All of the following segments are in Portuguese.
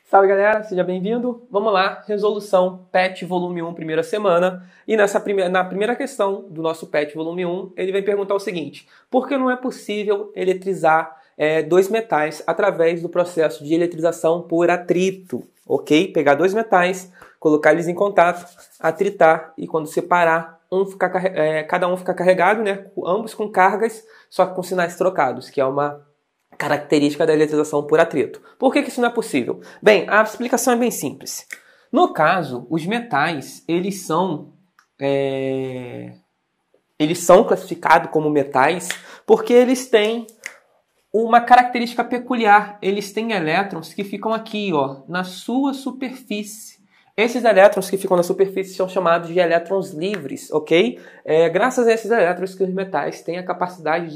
Salve galera, seja bem-vindo. Vamos lá, resolução PET volume 1, primeira semana. E na primeira questão do nosso PET volume 1, ele vem perguntar o seguinte: por que não é possível eletrizar dois metais através do processo de eletrização por atrito? Ok? Pegar dois metais, colocar eles em contato, atritar e quando separar, cada um ficar carregado, né? Ambos com cargas, só que com sinais trocados, que é uma característica da eletrização por atrito. Por que isso não é possível? Bem, a explicação é bem simples. No caso, os metais, eles são classificados como metais porque eles têm uma característica peculiar. Eles têm elétrons que ficam aqui, ó, na sua superfície. Esses elétrons que ficam na superfície são chamados de elétrons livres, ok? Graças a esses elétrons que os metais têm a capacidade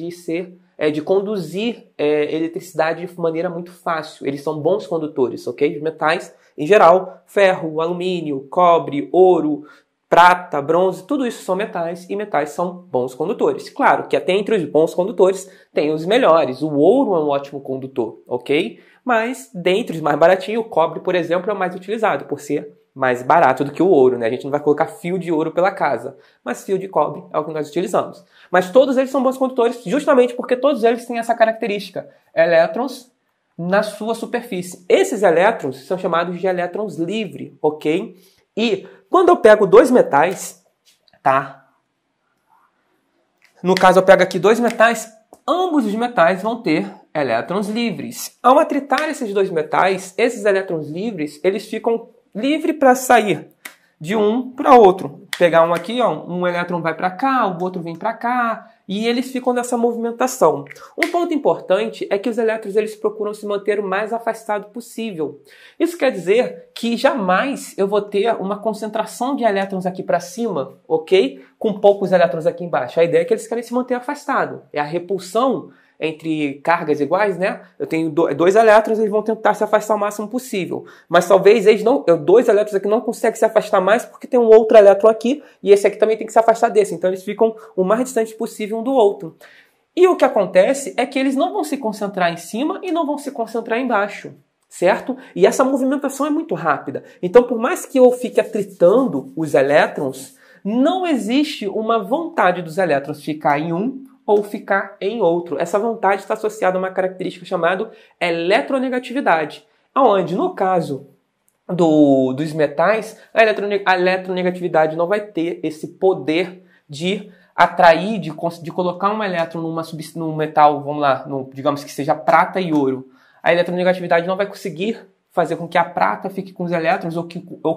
de conduzir eletricidade de maneira muito fácil. Eles são bons condutores, ok? Os metais, em geral, ferro, alumínio, cobre, ouro, prata, bronze, tudo isso são metais e metais são bons condutores. Claro que até entre os bons condutores tem os melhores. O ouro é um ótimo condutor, ok? Mas dentre os mais baratinhos, o cobre, por exemplo, é o mais utilizado por ser mais barato do que o ouro, né? A gente não vai colocar fio de ouro pela casa, mas fio de cobre é o que nós utilizamos. Mas todos eles são bons condutores justamente porque todos eles têm essa característica, elétrons na sua superfície. Esses elétrons são chamados de elétrons livres, ok? E quando eu pego dois metais, tá? No caso eu pego aqui dois metais, ambos os metais vão ter elétrons livres. Ao atritar esses dois metais, esses elétrons livres, eles ficam livre para sair de um para outro. Pegar um aqui, ó, um elétron vai para cá, o outro vem para cá, e eles ficam nessa movimentação. Um ponto importante é que os elétrons eles procuram se manter o mais afastado possível. Isso quer dizer que jamais eu vou ter uma concentração de elétrons aqui para cima, ok? Com poucos elétrons aqui embaixo. A ideia é que eles querem se manter afastados. É a repulsão entre cargas iguais, né? Eu tenho dois elétrons, eles vão tentar se afastar o máximo possível. Mas talvez dois elétrons aqui não conseguem se afastar mais porque tem um outro elétron aqui e esse aqui também tem que se afastar desse. Então eles ficam o mais distante possível um do outro. E o que acontece é que eles não vão se concentrar em cima e não vão se concentrar embaixo, certo? E essa movimentação é muito rápida. Então por mais que eu fique atritando os elétrons, não existe uma vontade dos elétrons ficar em um ou ficar em outro. Essa vontade está associada a uma característica chamada eletronegatividade, onde, no caso dos metais, a eletronegatividade não vai ter esse poder de atrair, de colocar um elétron num metal, vamos lá, digamos que seja prata e ouro. A eletronegatividade não vai conseguir fazer com que a prata fique com os elétrons ou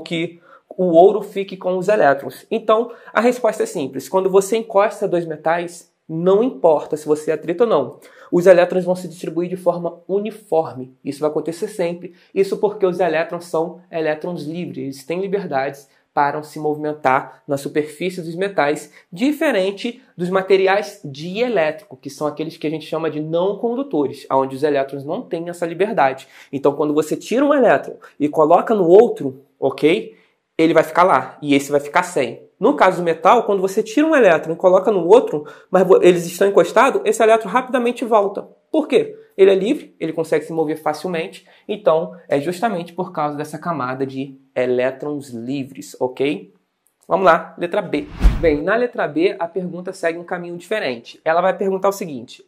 que o ouro fique com os elétrons. Então, a resposta é simples. Quando você encosta dois metais, não importa se você atrita ou não, os elétrons vão se distribuir de forma uniforme. Isso vai acontecer sempre. Isso porque os elétrons são elétrons livres. Eles têm liberdades para se movimentar na superfície dos metais, diferente dos materiais dielétricos, que são aqueles que a gente chama de não condutores, onde os elétrons não têm essa liberdade. Então, quando você tira um elétron e coloca no outro, ok? Ele vai ficar lá e esse vai ficar sem. No caso do metal, quando você tira um elétron e coloca no outro, mas eles estão encostados, esse elétron rapidamente volta. Por quê? Ele é livre, ele consegue se mover facilmente, então é justamente por causa dessa camada de elétrons livres, ok? Vamos lá, letra B. Bem, na letra B, a pergunta segue um caminho diferente. Ela vai perguntar o seguinte: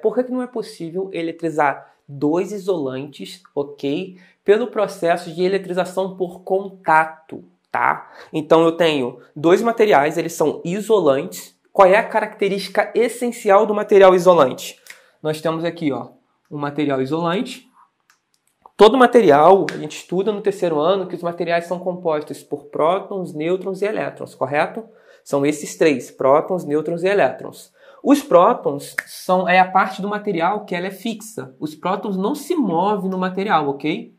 por que não é possível eletrizar dois isolantes, ok, pelo processo de eletrização por contato? Tá? Então eu tenho dois materiais, eles são isolantes. Qual é a característica essencial do material isolante? Nós temos aqui, ó, um material isolante. Todo material, a gente estuda no terceiro ano que os materiais são compostos por prótons, nêutrons e elétrons, correto? São esses três, prótons, nêutrons e elétrons. Os prótons é a parte do material que ela é fixa. Os prótons não se movem no material, ok?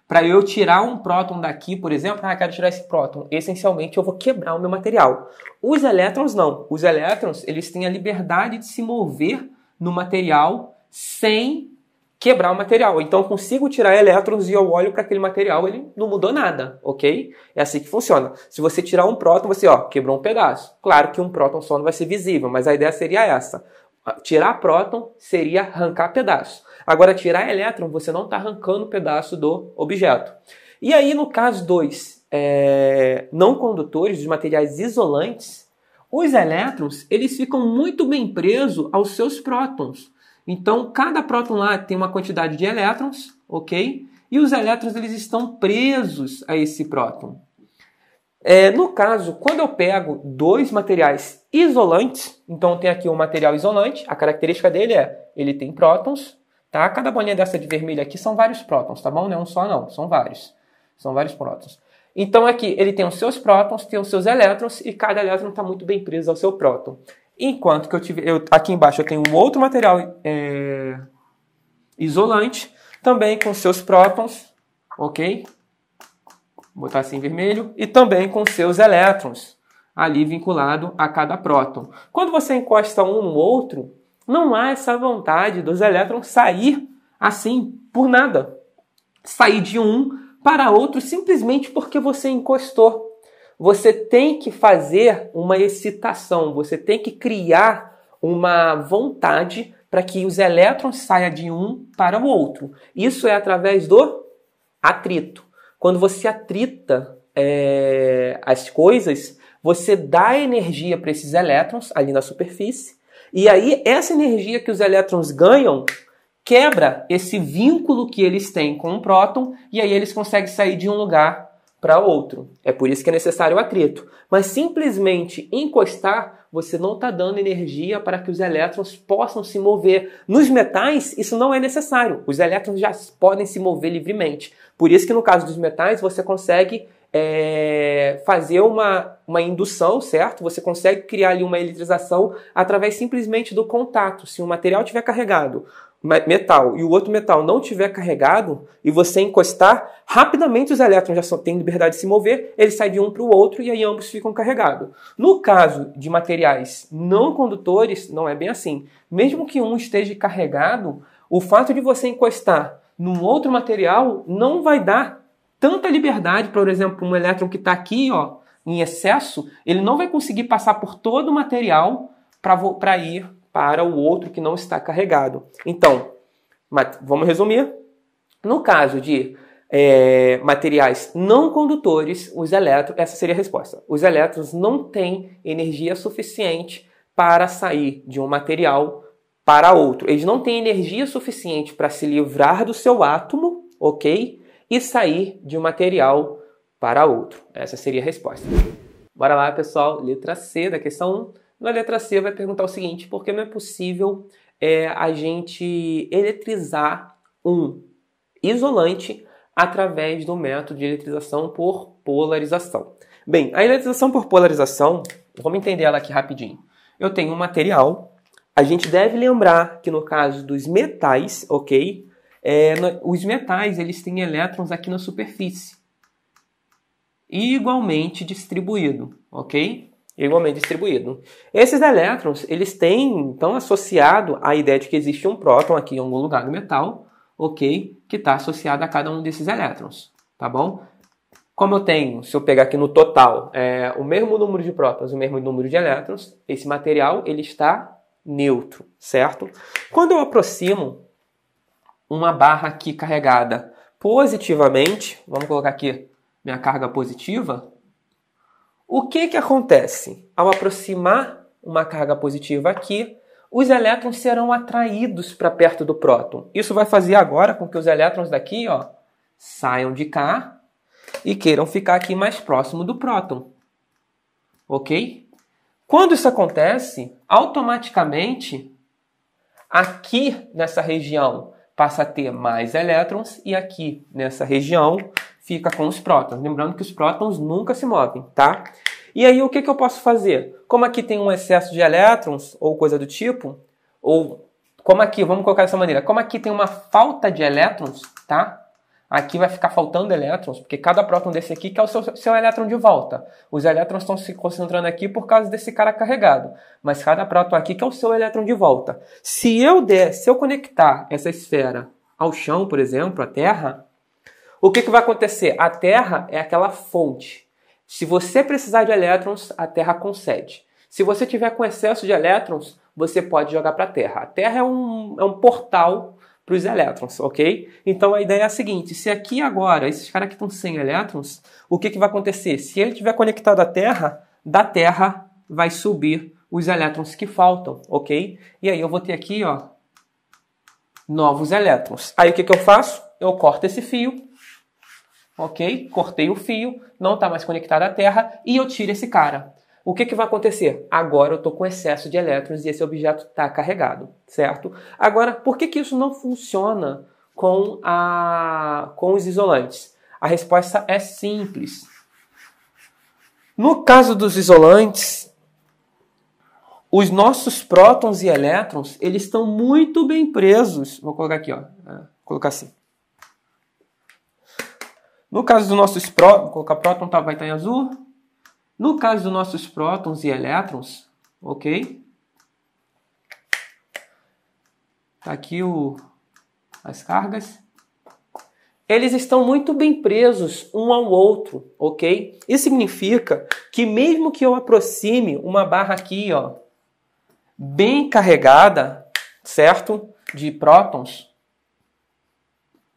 Para eu tirar um próton daqui, por exemplo, quero tirar esse próton, essencialmente eu vou quebrar o meu material. Os elétrons não. Os elétrons, eles têm a liberdade de se mover no material sem quebrar o material. Então eu consigo tirar elétrons e eu olho para aquele material, ele não mudou nada, ok? É assim que funciona. Se você tirar um próton, você quebrou um pedaço. Claro que um próton só não vai ser visível, mas a ideia seria essa. Tirar próton seria arrancar pedaço. Agora, tirar elétron, você não está arrancando pedaço do objeto. E aí, no caso dos não condutores, dos materiais isolantes, os elétrons eles ficam muito bem presos aos seus prótons. Então, cada próton lá tem uma quantidade de elétrons, ok? E os elétrons eles estão presos a esse próton. No caso, quando eu pego dois materiais isolantes, então tem aqui um material isolante, a característica dele ele tem prótons, tá? Cada bolinha dessa de vermelho aqui são vários prótons, tá bom? Não é um só não, são vários. São vários prótons. Então aqui ele tem os seus prótons, tem os seus elétrons e cada elétron está muito bem preso ao seu próton. Enquanto que aqui embaixo eu tenho um outro material isolante, também com seus prótons, ok? Vou botar assim em vermelho, e também com seus elétrons, ali vinculado a cada próton. Quando você encosta um no outro, não há essa vontade dos elétrons sair assim, por nada. Sair de um para outro simplesmente porque você encostou. Você tem que fazer uma excitação, você tem que criar uma vontade para que os elétrons saiam de um para o outro. Isso é através do atrito. Quando você atrita as coisas, você dá energia para esses elétrons ali na superfície, e aí essa energia que os elétrons ganham quebra esse vínculo que eles têm com o próton, e aí eles conseguem sair de um lugar para outro. É por isso que é necessário o atrito. Mas simplesmente encostar, você não está dando energia para que os elétrons possam se mover. Nos metais, isso não é necessário. Os elétrons já podem se mover livremente. Por isso que no caso dos metais, você consegue fazer uma indução, certo? Você consegue criar ali uma eletrização através simplesmente do contato. Se um material estiver carregado, metal, e o outro metal não estiver carregado, e você encostar, rapidamente os elétrons já têm liberdade de se mover, eles saem de um para o outro e aí ambos ficam carregados. No caso de materiais não condutores, não é bem assim. Mesmo que um esteja carregado, o fato de você encostar num outro material não vai dar tanta liberdade, por exemplo, um elétron que está aqui em excesso, ele não vai conseguir passar por todo o material para ir para o outro que não está carregado. Então, vamos resumir. No caso de materiais não condutores, essa seria a resposta. Os elétrons não têm energia suficiente para sair de um material para outro. Eles não têm energia suficiente para se livrar do seu átomo, ok? E sair de um material para outro. Essa seria a resposta. Bora lá, pessoal. Letra C da questão 1. Na letra C vai perguntar o seguinte: por que não é possível a gente eletrizar um isolante através do método de eletrização por polarização? Bem, a eletrização por polarização, vamos entender ela aqui rapidinho. Eu tenho um material, a gente deve lembrar que no caso dos metais, ok? Os metais eles têm elétrons aqui na superfície, igualmente distribuído, ok? Igualmente distribuído. Esses elétrons, eles têm, então, associado à ideia de que existe um próton aqui em algum lugar do metal, ok? Que está associado a cada um desses elétrons, tá bom? Como eu tenho, se eu pegar aqui no total, o mesmo número de prótons, o mesmo número de elétrons, esse material, ele está neutro, certo? Quando eu aproximo uma barra aqui carregada positivamente, vamos colocar aqui minha carga positiva, o que acontece? Ao aproximar uma carga positiva aqui, os elétrons serão atraídos para perto do próton. Isso vai fazer agora com que os elétrons daqui saiam de cá e queiram ficar aqui mais próximo do próton. Ok? Quando isso acontece, automaticamente, aqui nessa região passa a ter mais elétrons e aqui nessa região fica com os prótons. Lembrando que os prótons nunca se movem, tá? E aí o que eu posso fazer? Como aqui tem um excesso de elétrons ou coisa do tipo, ou como aqui, vamos colocar dessa maneira, como aqui tem uma falta de elétrons, tá? Aqui vai ficar faltando elétrons, porque cada próton desse aqui quer o seu elétron de volta. Os elétrons estão se concentrando aqui por causa desse cara carregado, mas cada próton aqui quer o seu elétron de volta. Se eu conectar essa esfera ao chão, por exemplo, à Terra, o que vai acontecer? A Terra é aquela fonte. Se você precisar de elétrons, a Terra concede. Se você tiver com excesso de elétrons, você pode jogar para a Terra. A Terra é um portal para os elétrons, ok? Então a ideia é a seguinte, se aqui agora, esses caras aqui estão sem elétrons, o que vai acontecer? Se ele estiver conectado à Terra, da Terra vai subir os elétrons que faltam, ok? E aí eu vou ter aqui, ó, novos elétrons. Aí o que eu faço? Eu corto esse fio, ok? Cortei o fio, não está mais conectado à Terra e eu tiro esse cara. O que vai acontecer? Agora eu estou com excesso de elétrons e esse objeto está carregado, certo? Agora, por que isso não funciona com os isolantes? A resposta é simples. No caso dos isolantes, os nossos prótons e elétrons, eles estão muito bem presos. Vou colocar aqui, ó. Vou colocar assim. No caso dos nossos prótons, vou colocar próton, vai estar em azul. No caso dos nossos prótons e elétrons, ok? Tá aqui as cargas. Eles estão muito bem presos um ao outro, ok? Isso significa que mesmo que eu aproxime uma barra aqui, ó, bem carregada, certo? De prótons,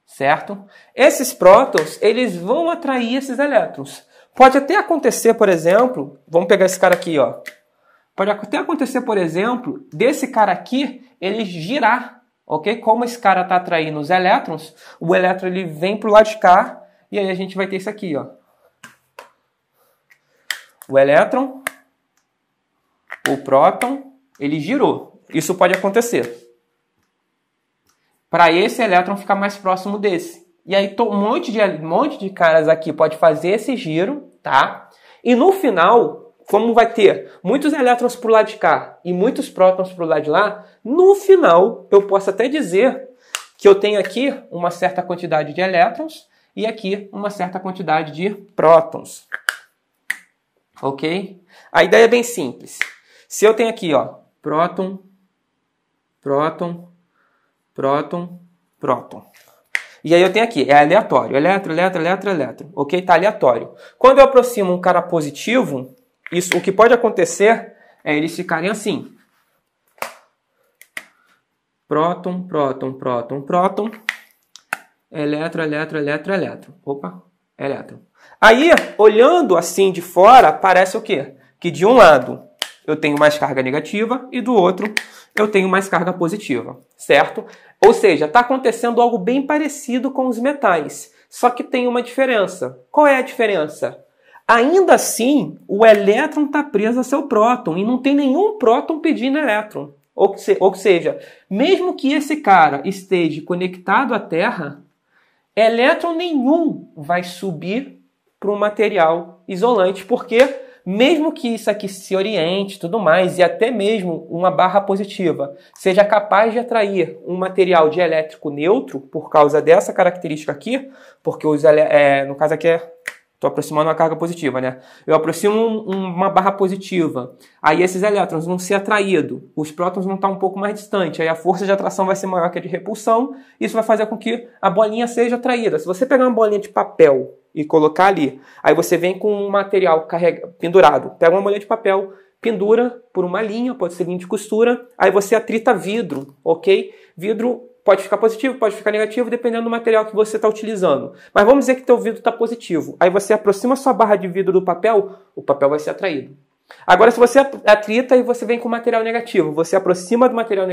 certo? Esses prótons, eles vão atrair esses elétrons. Pode até acontecer, por exemplo, vamos pegar esse cara aqui, ó. Pode até acontecer, por exemplo, desse cara aqui, ele girar, ok? Como esse cara está atraindo os elétrons, o elétron ele vem para o lado de cá, e aí a gente vai ter isso aqui, ó. O elétron, o próton, ele girou. Isso pode acontecer. Para esse elétron ficar mais próximo desse. E aí um monte de caras aqui pode fazer esse giro, tá? E no final, como vai ter muitos elétrons para o lado de cá e muitos prótons para o lado de lá, no final eu posso até dizer que eu tenho aqui uma certa quantidade de elétrons e aqui uma certa quantidade de prótons. Ok? A ideia é bem simples. Se eu tenho aqui, ó, próton, próton, próton, próton. E aí eu tenho aqui, é aleatório, elétron, ok? Tá aleatório. Quando eu aproximo um cara positivo, o que pode acontecer é eles ficarem assim. Próton, próton, próton, próton, elétron. Opa, elétron. Aí, olhando assim de fora, parece o quê? Que de um lado eu tenho mais carga negativa e do outro eu tenho mais carga positiva, certo? Ou seja, está acontecendo algo bem parecido com os metais, só que tem uma diferença. Qual é a diferença? Ainda assim, o elétron está preso a seu próton e não tem nenhum próton pedindo elétron. Ou seja, mesmo que esse cara esteja conectado à Terra, elétron nenhum vai subir para um material isolante, porque mesmo que isso aqui se oriente e tudo mais, e até mesmo uma barra positiva seja capaz de atrair um material dielétrico neutro por causa dessa característica aqui, porque no caso aqui estou aproximando uma carga positiva, né? Eu aproximo uma barra positiva, aí esses elétrons vão ser atraídos, os prótons vão estar um pouco mais distantes, aí a força de atração vai ser maior que a de repulsão, isso vai fazer com que a bolinha seja atraída. Se você pegar uma bolinha de papel e colocar ali, aí você vem com um material pendurado, pega uma bolinha de papel, pendura por uma linha, pode ser linha de costura, aí você atrita vidro, ok? Vidro pode ficar positivo, pode ficar negativo, dependendo do material que você está utilizando. Mas vamos dizer que teu vidro está positivo. Aí você aproxima a sua barra de vidro do papel, o papel vai ser atraído. Agora, se você atrita e você vem com material negativo, você aproxima do material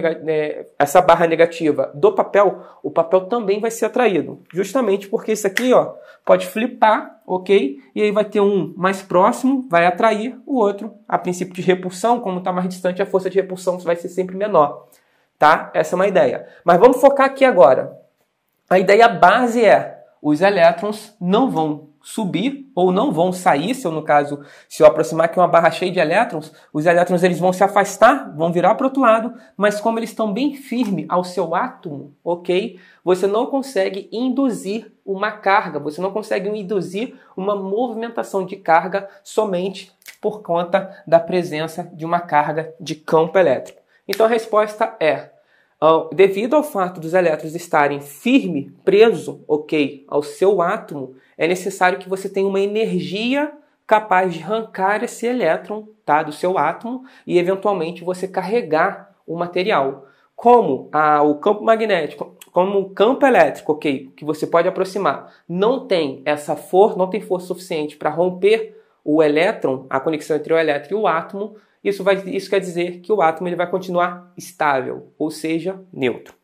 essa barra negativa do papel, o papel também vai ser atraído. Justamente porque isso aqui, ó, pode flipar, ok? E aí vai ter um mais próximo, vai atrair o outro. A princípio de repulsão, como está mais distante, a força de repulsão vai ser sempre menor. Tá? Essa é uma ideia. Mas vamos focar aqui agora. A ideia base é: os elétrons não vão subir ou não vão sair. Se eu aproximar aqui uma barra cheia de elétrons, os elétrons eles vão se afastar, vão virar para o outro lado, mas como eles estão bem firmes ao seu átomo, ok? Você não consegue induzir uma carga, você não consegue induzir uma movimentação de carga somente por conta da presença de uma carga de campo elétrico. Então a resposta é: devido ao fato dos elétrons estarem firme, preso, ok, ao seu átomo, é necessário que você tenha uma energia capaz de arrancar esse elétron, tá, do seu átomo e eventualmente você carregar o material. Como o campo magnético, como o campo elétrico, ok, que você pode aproximar, não tem não tem força suficiente para romper o elétron, a conexão entre o elétron e o átomo, isso quer dizer que o átomo ele vai continuar estável, ou seja, neutro.